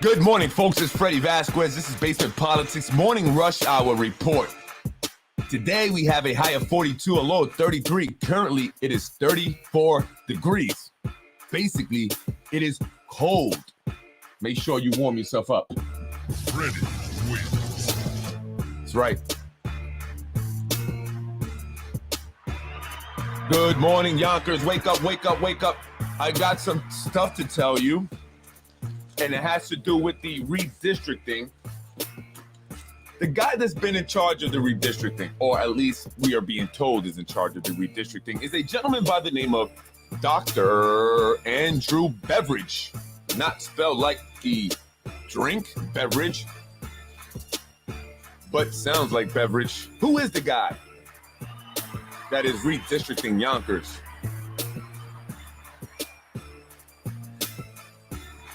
Good morning, folks. It's Freddie Vasquez. This is Basement Politics Morning Rush Hour Report. Today, we have a high of 42, a low of 33. Currently, it is 34 degrees. Basically, it is cold. Make sure you warm yourself up. Freddie wins. That's right. Good morning, Yonkers. Wake up, wake up, wake up. I got some stuff to tell you, and it has to do with the redistricting. The guy that's been in charge of the redistricting, or at least we are being told is in charge of the redistricting, is a gentleman by the name of Dr. Andrew Beveridge. Not spelled like the drink, beverage, but sounds like beverage. Who is the guy that is redistricting Yonkers?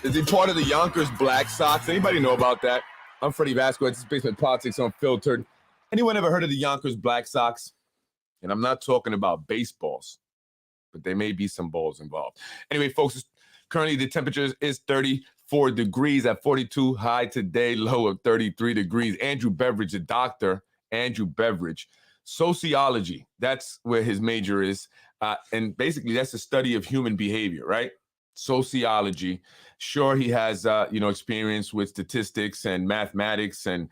Is he part of the Yonkers Black Sox? Anybody know about that? I'm Freddie Vasquez. This is Basement Politics Unfiltered. Anyone ever heard of the Yonkers Black Sox? And I'm not talking about baseballs, but there may be some balls involved. Anyway, folks, currently the temperature is 34 degrees at 42, high today, low of 33 degrees. Andrew Beveridge, the doctor, Andrew Beveridge. Sociology, that's where his major is. And basically, that's the study of human behavior, right? Sociology. Sure, he has, experience with statistics and mathematics and,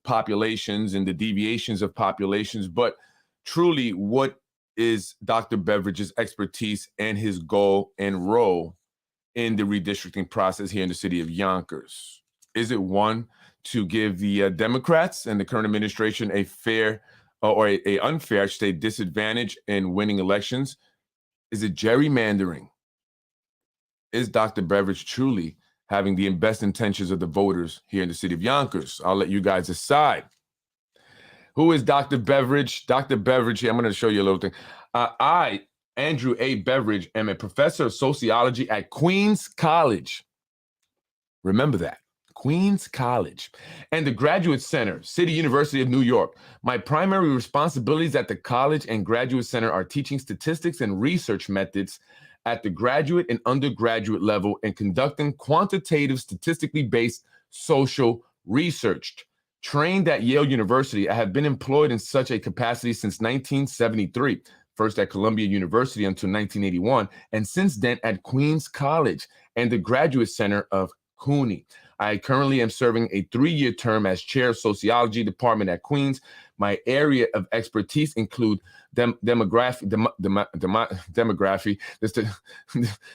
populations and the deviations of populations. But truly, what is Dr. Beveridge's expertise and his goal and role in the redistricting process here in the city of Yonkers? Is it one, to give the Democrats and the current administration a fair or a unfair, I should say, disadvantage in winning elections? Is it gerrymandering? Is Dr. Beveridge truly having the best intentions of the voters here in the city of Yonkers? I'll let you guys decide. Who is Dr. Beveridge? Dr. Beveridge, I'm going to show you a little thing. I, Andrew A. Beveridge, am a professor of sociology at Queens College. Remember that. Queens College, and the Graduate Center, City University of New York. My primary responsibilities at the college and Graduate Center are teaching statistics and research methods at the graduate and undergraduate level and conducting quantitative, statistically based social research. Trained at Yale University, I have been employed in such a capacity since 1973, first at Columbia University until 1981, and since then at Queens College and the Graduate Center of CUNY. I currently am serving a 3-year term as chair of sociology department at Queens. My area of expertise include demography,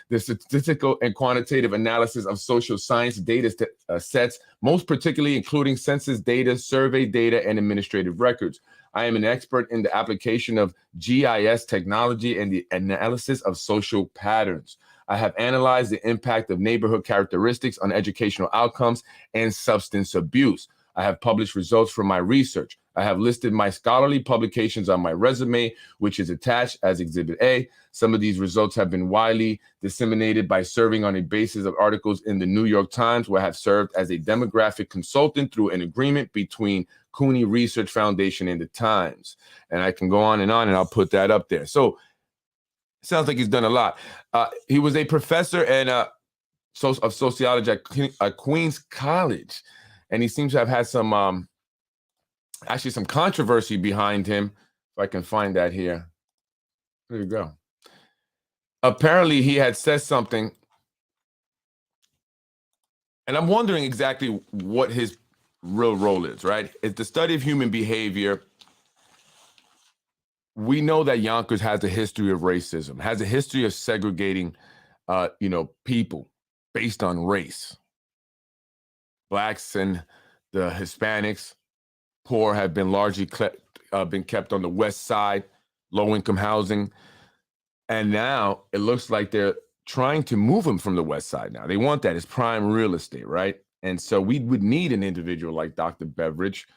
the statistical and quantitative analysis of social science data sets, most particularly including census data, survey data, and administrative records. I am an expert in the application of GIS technology and the analysis of social patterns. I have analyzed the impact of neighborhood characteristics on educational outcomes and substance abuse. I have published results from my research. I have listed my scholarly publications on my resume, which is attached as Exhibit A. Some of these results have been widely disseminated by serving on a basis of articles in the New York Times, where I have served as a demographic consultant through an agreement between CUNY Research Foundation and the Times. And I can go on, and I'll put that up there. So sounds like he's done a lot. He was a professor of sociology at Queens College, and he seems to have had some controversy behind him. If I can find that here. There you go. Apparently, he had said something, and I'm wondering exactly what his real role is, right? It's the study of human behavior. We know that Yonkers has a history of racism, has a history of segregating, people based on race. Blacks and the Hispanics, poor, have been largely been kept on the west side, low-income housing. And now it looks like they're trying to move them from the west side now. They want that as prime real estate, right? And so we would need an individual like Dr. Beveridge,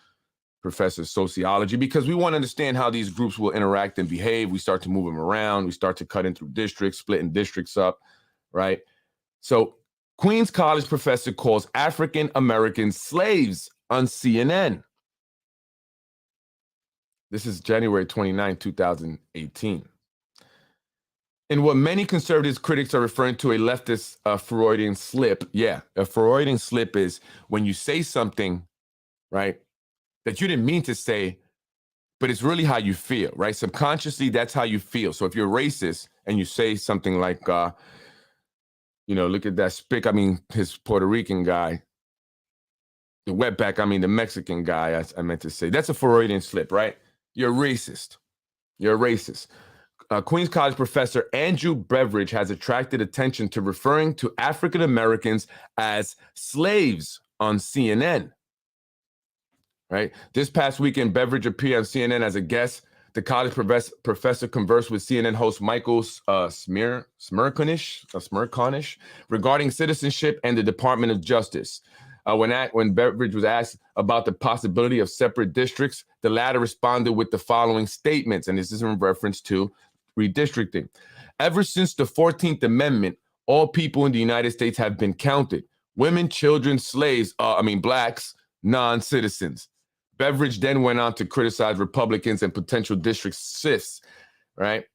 professor of sociology, because we want to understand how these groups will interact and behave. We start to move them around. We start to cut in through districts, splitting districts up, right? So Queens College professor calls African Americans slaves on CNN. This is January 29, 2018. in what many conservative critics are referring to a leftist Freudian slip. Yeah, a Freudian slip is when you say something, right, that you didn't mean to say, but it's really how you feel, right? Subconsciously, that's how you feel. So if you're racist and you say something like, look at that spick, I mean, his Puerto Rican guy, the wetback, I mean, the Mexican guy, I meant to say, that's a Freudian slip, right? You're racist. You're a racist. Queens College professor Andrew Beveridge has attracted attention to referring to African Americans as slaves on CNN. Right? This past weekend, Beveridge appeared on CNN as a guest. The college professor conversed with CNN host Michael Smerconish regarding citizenship and the Department of Justice. When Beveridge was asked about the possibility of separate districts, the latter responded with the following statements, and this is in reference to redistricting. Ever since the 14th Amendment, all people in the United States have been counted. Women, children, slaves, blacks, non-citizens. Beveridge then went on to criticize Republicans and potential district shifts, right?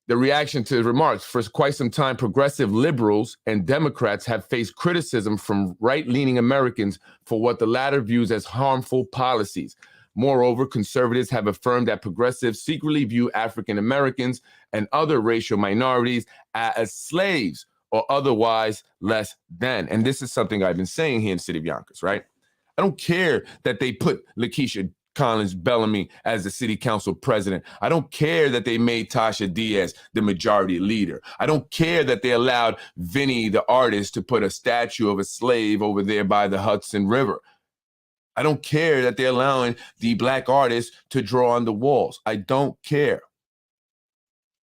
The reaction to his remarks: for quite some time, progressive liberals and Democrats have faced criticism from right-leaning Americans for what the latter views as harmful policies. Moreover, conservatives have affirmed that progressives secretly view African Americans and other racial minorities as slaves or otherwise less than. And this is something I've been saying here in the city of Yonkers, right? I don't care that they put Lakeisha Collins Bellamy as the city council president. I don't care that they made Tasha Diaz the majority leader. I don't care that they allowed Vinny, the artist, to put a statue of a slave over there by the Hudson River. I don't care that they're allowing the black artists to draw on the walls. I don't care.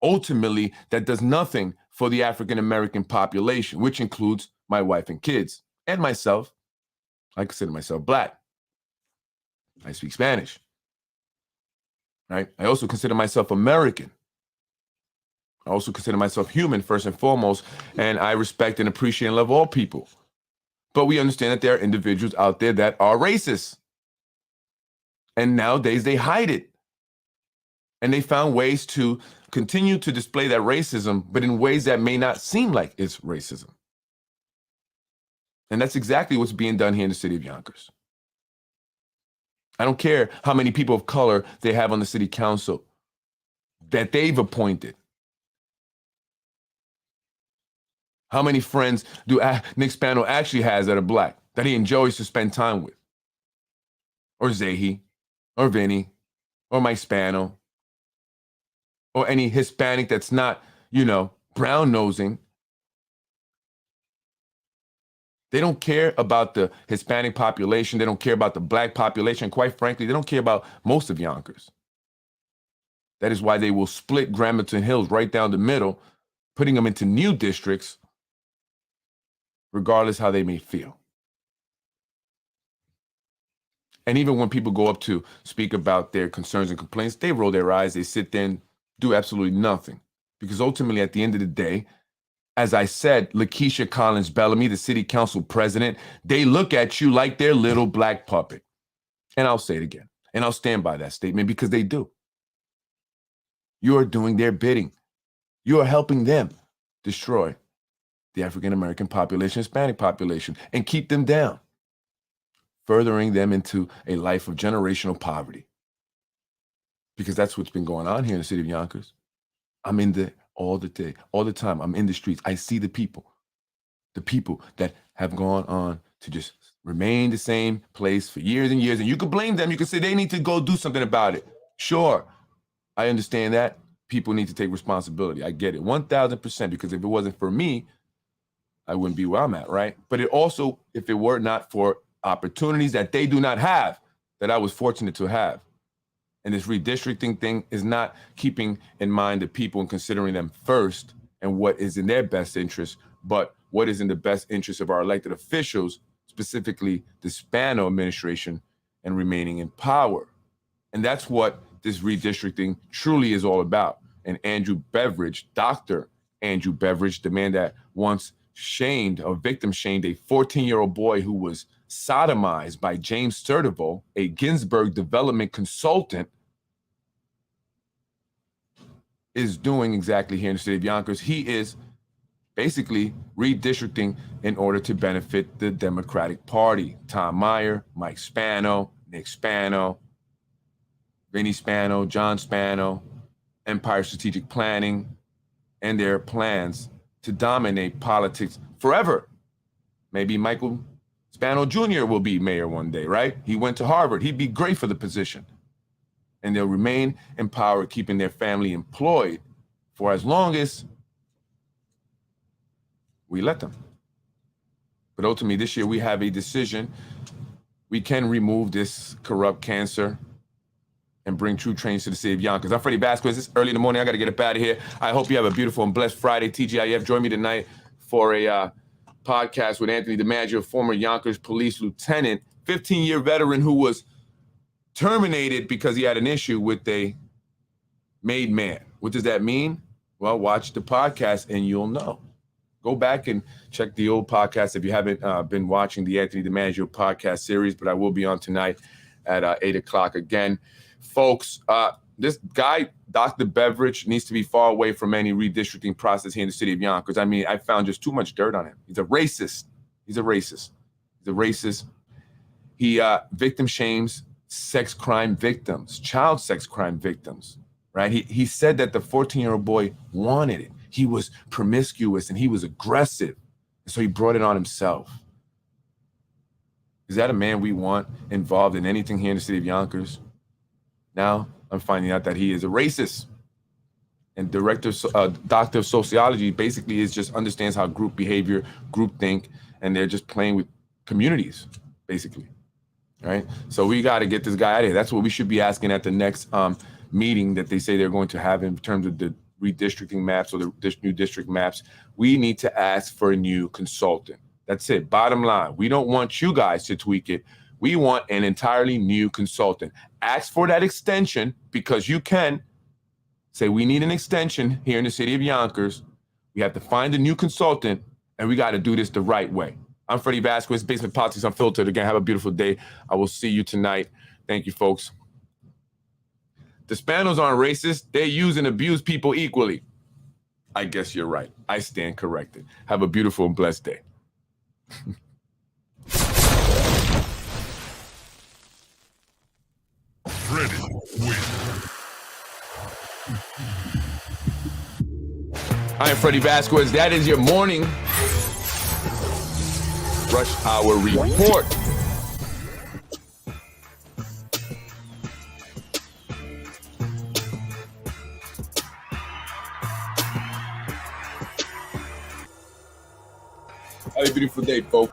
Ultimately, that does nothing for the African American population, which includes my wife and kids and myself. I consider myself black. I speak Spanish, right? I also consider myself American. I also consider myself human first and foremost, and I respect and appreciate and love all people. But we understand that there are individuals out there that are racist. And nowadays they hide it. And they found ways to continue to display that racism, but in ways that may not seem like it's racism. And that's exactly what's being done here in the city of Yonkers. I don't care how many people of color they have on the city council that they've appointed. How many friends do Nick Spano actually has that are black, that he enjoys to spend time with? Or Zahi, or Vinny, or Mike Spano, or any Hispanic that's not, brown-nosing. They don't care about the Hispanic population. They don't care about the black population. Quite frankly, they don't care about most of Yonkers. That is why they will split Gramerton Hills right down the middle, putting them into new districts, regardless how they may feel. And even when people go up to speak about their concerns and complaints, they roll their eyes, they sit there and do absolutely nothing. Because ultimately, at the end of the day, as I said, Lakeisha Collins Bellamy, the city council president, they look at you like their little black puppet. And I'll say it again, and I'll stand by that statement because they do. You are doing their bidding. You are helping them destroy the African-American population, Hispanic population, and keep them down, furthering them into a life of generational poverty. Because that's what's been going on here in the city of Yonkers. I'm in there all the day, all the time. I'm in the streets. I see the people that have gone on to just remain the same place for years and years. And you could blame them. You could say they need to go do something about it. Sure, I understand that. People need to take responsibility. I get it, 1,000%, because if it wasn't for me, I wouldn't be where I'm at, right? But it also, if it were not for opportunities that they do not have, that I was fortunate to have. And this redistricting thing is not keeping in mind the people and considering them first and what is in their best interest, but what is in the best interest of our elected officials, specifically the Spano administration, and remaining in power. And that's what this redistricting truly is all about. And Andrew Beveridge, Dr. Andrew Beveridge, the man that once victim shamed a 14-year-old boy who was sodomized by James Sertivo, a Ginsburg development consultant, is doing exactly here in the city of Yonkers. He is basically redistricting in order to benefit the Democratic Party. Tom Meyer, Mike Spano, Nick Spano, Vinny Spano, John Spano, Empire Strategic Planning, and their plans to dominate politics forever. Maybe Michael Spano Jr. will be mayor one day, right? He went to Harvard. He'd be great for the position. And they'll remain in power, keeping their family employed for as long as we let them. But ultimately, this year we have a decision. We can remove this corrupt cancer and bring true change to the city of Yonkers. I'm Freddie Vasquez. It's early in the morning. I got to get up out of here. I hope you have a beautiful and blessed Friday. TGIF, join me tonight for a podcast with Anthony DiMaggio, former Yonkers police lieutenant, 15-year veteran who was terminated because he had an issue with a made man. What does that mean? Well, watch the podcast and you'll know. Go back and check the old podcast if you haven't been watching the Anthony DiMaggio podcast series, but I will be on tonight at 8 o'clock again. Folks, this guy, Dr. Beveridge, needs to be far away from any redistricting process here in the city of Yonkers. I mean, I found just too much dirt on him. He's a racist. He's a racist. He's a racist. He victim shames sex crime victims, child sex crime victims, right? He said that the 14-year-old boy wanted it. He was promiscuous and he was aggressive. So he brought it on himself. Is that a man we want involved in anything here in the city of Yonkers? Now I'm finding out that he is a racist. And doctor of sociology basically just understands how group behavior, group think, and they're just playing with communities, basically. Right? So we got to get this guy out of here. That's what we should be asking at the next meeting that they say they're going to have in terms of the redistricting maps or the new district maps. We need to ask for a new consultant. That's it. Bottom line. We don't want you guys to tweak it. We want an entirely new consultant. Ask for that extension because you can say we need an extension here in the city of Yonkers. We have to find a new consultant and we got to do this the right way. I'm Freddie Vasquez, Basement Politics Unfiltered. Again, have a beautiful day. I will see you tonight. Thank you, folks. The Spanos aren't racist. They use and abuse people equally. I guess you're right. I stand corrected. Have a beautiful and blessed day. Freddie wins. I am Freddie Vasquez. That is your morning Rush Hour Report. Have a beautiful day, folks.